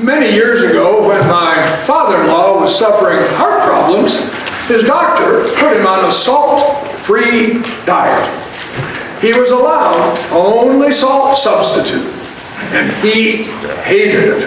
Many years ago, when my father-in-law was suffering heart problems, his doctor put him on a salt-free diet. He was allowed only salt substitute, and he hated it.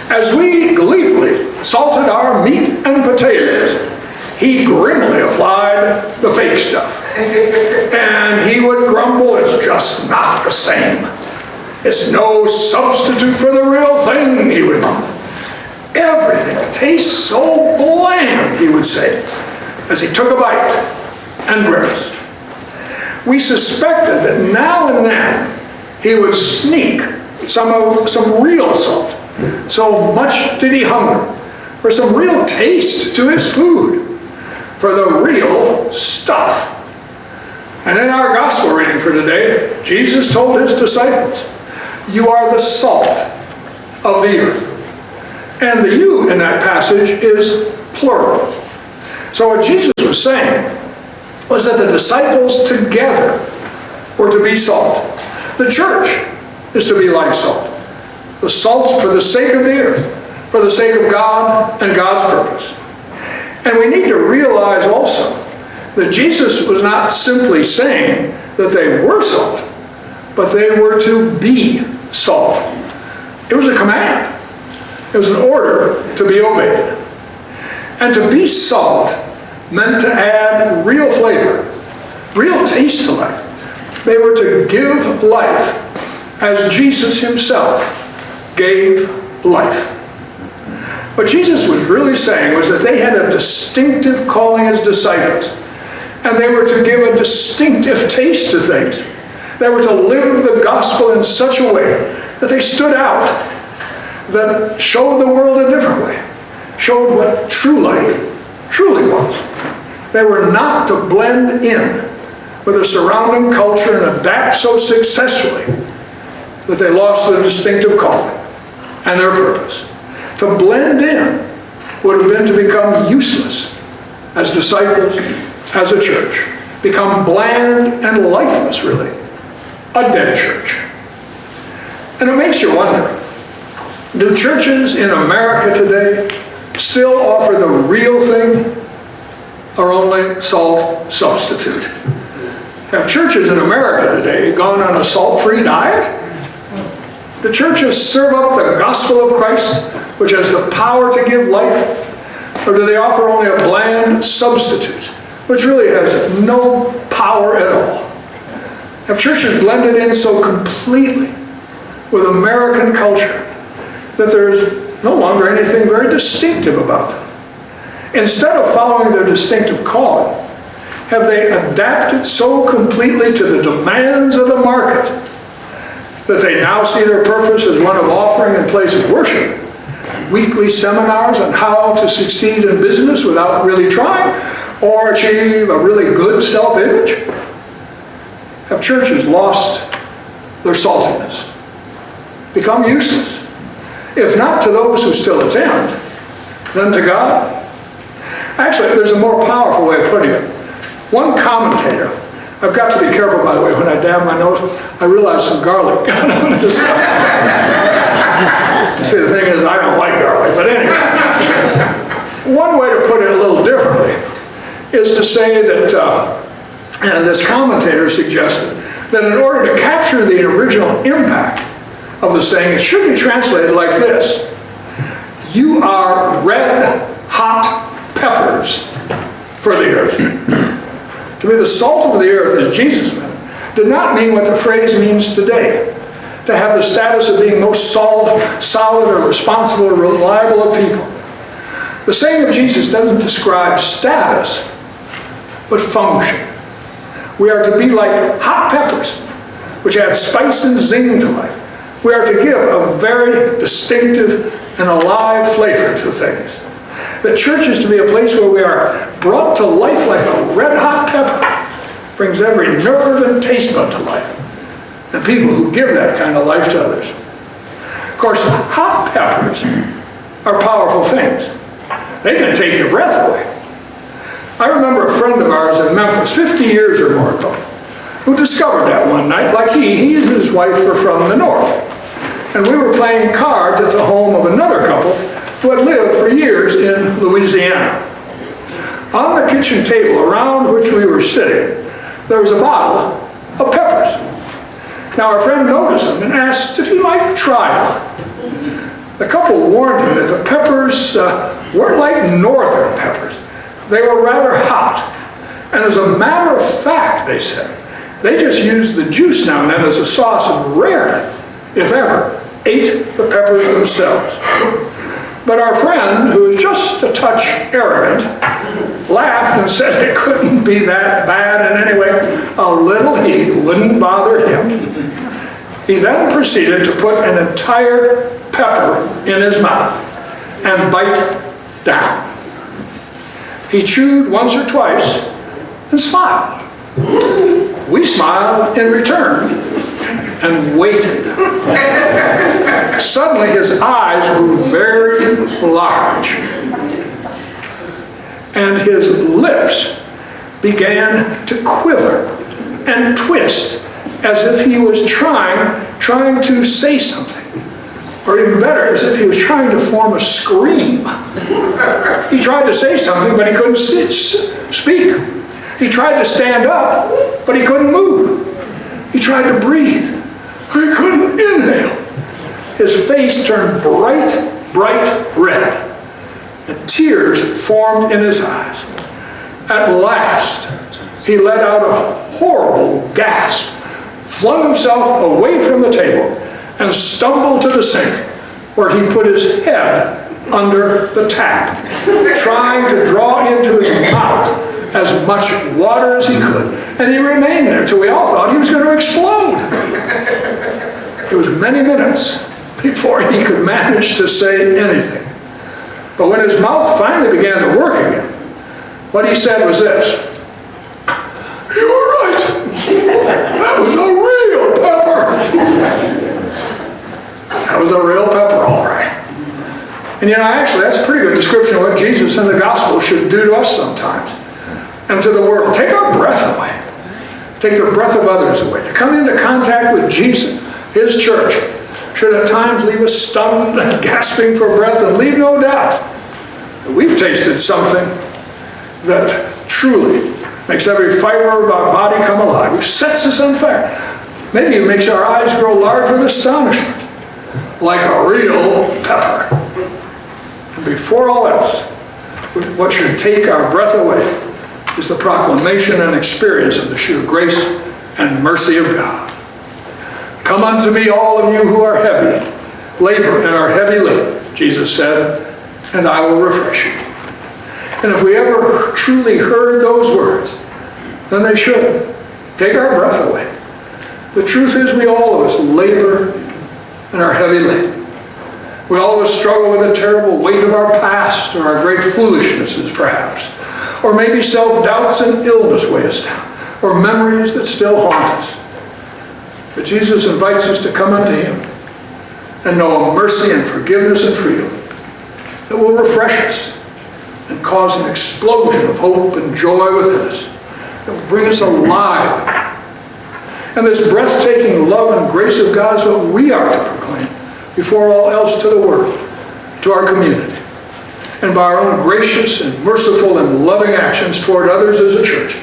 As we gleefully salted our meat and potatoes, he grimly applied the fake stuff. And he would grumble, "It's just not the same. It's no substitute for the real thing," he would mumble. "Everything tastes so bland," he would say, as he took a bite and grimaced. We suspected that now and then he would sneak some real salt. So much did he hunger for some real taste to his food, for the real stuff. And in our gospel reading for today, Jesus told his disciples, "You are the salt of the earth." And the "you" in that passage is plural. So what Jesus was saying was that the disciples together were to be salt. The church is to be like salt. The salt for the sake of the earth, for the sake of God and God's purpose. And we need to realize also that Jesus was not simply saying that they were salt, but they were to be salt. It was a command. It was an order to be obeyed. And to be salt meant to add real flavor, real taste to life. They were to give life as Jesus himself gave life. What Jesus was really saying was that they had a distinctive calling as disciples, and they were to give a distinctive taste to things. They were to live the gospel in such a way that they stood out, that showed the world a different way, showed what true life truly was. They were not to blend in with the surrounding culture and adapt so successfully that they lost their distinctive calling and their purpose. To blend in would have been to become useless as disciples, as a church. Become bland and lifeless, really. A dead church. And it makes you wonder, do churches in America today still offer the real thing or only salt substitute? Have churches in America today gone on a salt-free diet? Do churches serve up the gospel of Christ, which has the power to give life? Or do they offer only a bland substitute, which really has no power at all? Have churches blended in so completely with American culture that there's no longer anything very distinctive about them? Instead of following their distinctive calling, have they adapted so completely to the demands of the market that they now see their purpose as one of offering in place of worship weekly seminars on how to succeed in business without really trying, or achieve a really good self-image? Have churches lost their saltiness, become useless? If not to those who still attend, then to God? Actually, there's a more powerful way of putting it. One commentator, I've got to be careful, by the way, when I dab my nose, I realize some garlic got on this. See, the thing is, I don't like garlic, but anyway. One way to put it a little differently is to say that, and this commentator suggested, that in order to capture the original impact of the saying, it should be translated like this: "You are red hot peppers for the earth." To be the salt of the earth, as Jesus meant it, did not mean what the phrase means today, to have the status of being most solid or responsible or reliable of people. The saying of Jesus doesn't describe status, but function. We are to be like hot peppers, which add spice and zing to life. We are to give a very distinctive and alive flavor to things. The church is to be a place where we are brought to life like a red-hot pepper, brings every nerve and taste bud to life, and people who give that kind of life to others. Of course, hot peppers are powerful things. They can take your breath away. I remember a friend of ours in Memphis 50 years or more ago who discovered that one night. Like he and his wife were from the north. and we were playing cards at the home of another couple who had lived for years in Louisiana. On the kitchen table around which we were sitting, there was a bottle of peppers. Now our friend noticed them and asked if he might try one. The couple warned him that the peppers weren't like northern peppers. They were rather hot. And as a matter of fact, they said, they just used the juice now and then as a sauce and rarely, if ever, ate the peppers themselves. But our friend, who was just a touch arrogant, laughed and said it couldn't be that bad in any way. A little heat wouldn't bother him. He then proceeded to put an entire pepper in his mouth and bite down. He chewed once or twice and smiled. We smiled in return and waited. Suddenly his eyes grew very large and his lips began to quiver and twist as if he was trying to say something. Or even better, as if he was trying to form a scream. He tried to say something, but he couldn't speak. He tried to stand up, but he couldn't move. He tried to breathe, but he couldn't inhale. His face turned bright red, and tears formed in his eyes. At last, he let out a horrible gasp, flung himself away from the table, and stumbled to the sink, where he put his head under the tap, trying to draw into his mouth as much water as he could. And he remained there till we all thought he was going to explode. It was many minutes before he could manage to say anything. But when his mouth finally began to work again, what he said was this: "You were right. That was a real pepper." That was a real pepper, all right. And you know, actually, that's a pretty good description of what Jesus and the gospel should do to us sometimes and to the world. Take our breath away. Take the breath of others away. To come into contact with Jesus, his church, should at times leave us stunned and gasping for breath, and leave no doubt that we've tasted something that truly makes every fiber of our body come alive, which sets us on fire. Maybe it makes our eyes grow large with astonishment, like a real pepper. And before all else, what should take our breath away is the proclamation and experience of the sheer grace and mercy of God. "Come unto me, all of you who are heavy, labor and are heavy laden," Jesus said, "and I will refresh you." And if we ever truly heard those words, then they should take our breath away. The truth is, we all of us labor and are heavy laden. We all of us struggle with the terrible weight of our past, or our great foolishnesses perhaps, or maybe self-doubts and illness weigh us down, or memories that still haunt us. But Jesus invites us to come unto him and know a mercy and forgiveness and freedom that will refresh us and cause an explosion of hope and joy within us, that will bring us alive. And this breathtaking love and grace of God is what we are to proclaim before all else to the world, to our community. And by our own gracious and merciful and loving actions toward others as a church,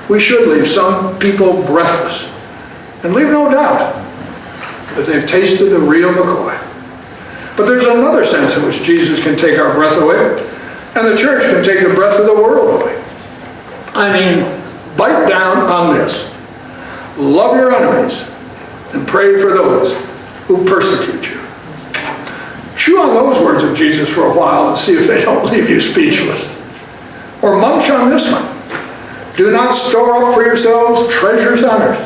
we should leave some people breathless, and leave no doubt that they've tasted the real McCoy. But there's another sense in which Jesus can take our breath away, and the church can take the breath of the world away. I mean, bite down on this. Love your enemies and pray for those who persecute you. Chew on those words of Jesus for a while and see if they don't leave you speechless. Or munch on this one. Do not store up for yourselves treasures on earth.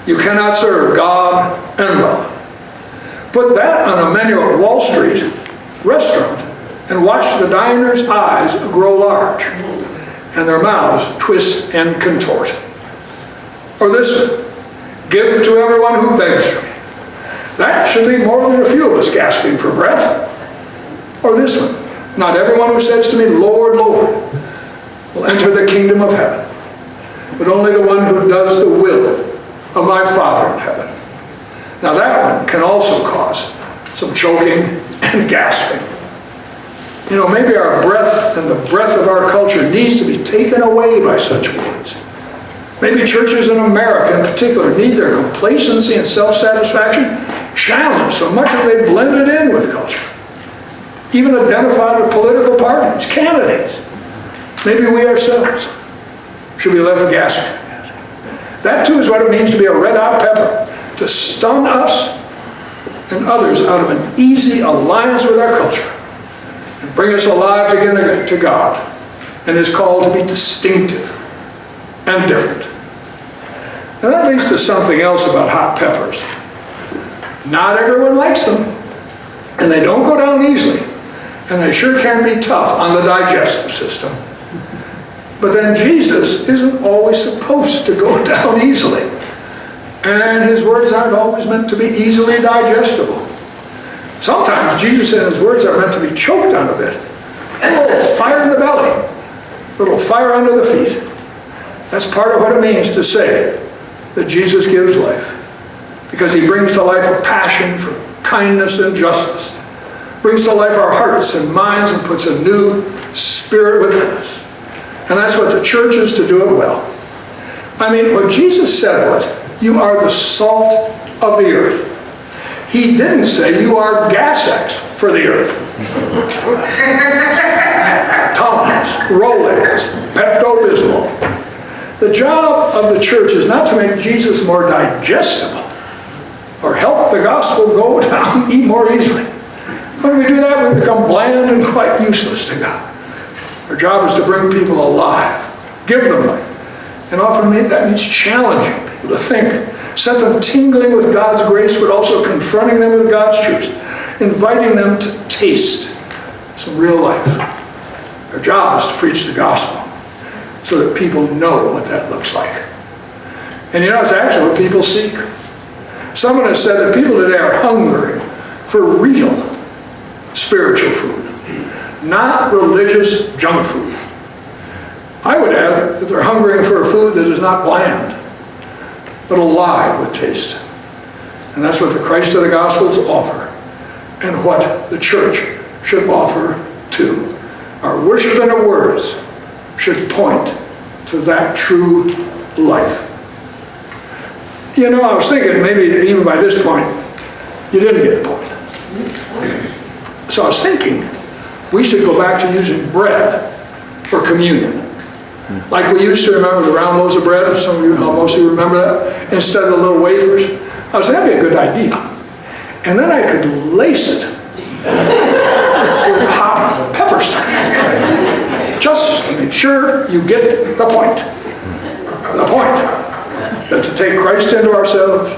You cannot serve God and wealth. Put that on a menu at Wall Street restaurant and watch the diners' eyes grow large and their mouths twist and contort. Or this one: give to everyone who begs from you. That should leave more than a few of us gasping for breath. Or this one: not everyone who says to me, Lord, Lord, will enter the kingdom of heaven, but only the one who does the will of my Father in heaven. Now that one can also cause some choking and gasping. You know, maybe our breath and the breath of our culture needs to be taken away by such words. Maybe churches in America in particular need their complacency and self-satisfaction challenged so much that they blended in with culture. Even identified with political parties, candidates. Maybe we ourselves should be left gasping. That too is what it means to be a red-hot pepper, to stun us and others out of an easy alliance with our culture and bring us alive again to God and His call to be distinctive and different. And that leads to something else about hot peppers. Not everyone likes them, and they don't go down easily, and they sure can be tough on the digestive system. But then Jesus isn't always supposed to go down easily, and His words aren't always meant to be easily digestible. Sometimes Jesus and His words are meant to be choked on a bit. A little fire in the belly, a little fire under the feet. That's part of what it means to say that Jesus gives life, because He brings to life a passion for kindness and justice, brings to life our hearts and minds and puts a new spirit within us. And that's what the church is to do it well. I mean, what Jesus said was, you are the salt of the earth. He didn't say you are Gas-X for the earth. Tums, Rolex, Pepto-Bismol. The job of the church is not to make Jesus more digestible or help the gospel go down more easily. When we do that, we become bland and quite useless to God. Our job is to bring people alive, give them life, and often that means challenging people to think, set them tingling with God's grace, but also confronting them with God's truth, inviting them to taste some real life. Our job is to preach the gospel so that people know what that looks like. And you know, it's actually what people seek. Someone has said that people today are hungry for real spiritual food, not religious junk food. I would add that they're hungering for a food that is not bland, but alive with taste. And that's what the Christ of the Gospels offer, and what the church should offer too. Our worship and our words should point to that true life. You know, I was thinking maybe even by this point, you didn't get the point. So I was thinking we should go back to using bread for communion. Like we used to remember the round loaves of bread, some of you, most of you remember that, instead of the little wafers. I was thinking that'd be a good idea. And then I could lace it with hot pepper stuff. Just to make sure you get the point. The point that to take Christ into ourselves,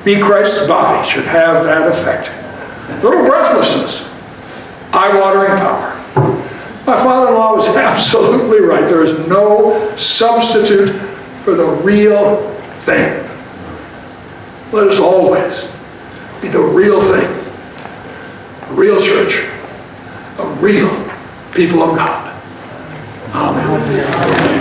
be Christ's body, should have that effect. A little breathlessness, eye-watering power. My father-in-law was absolutely right. There is no substitute for the real thing. Let us always be the real thing. A real church. A real people of God. Amen.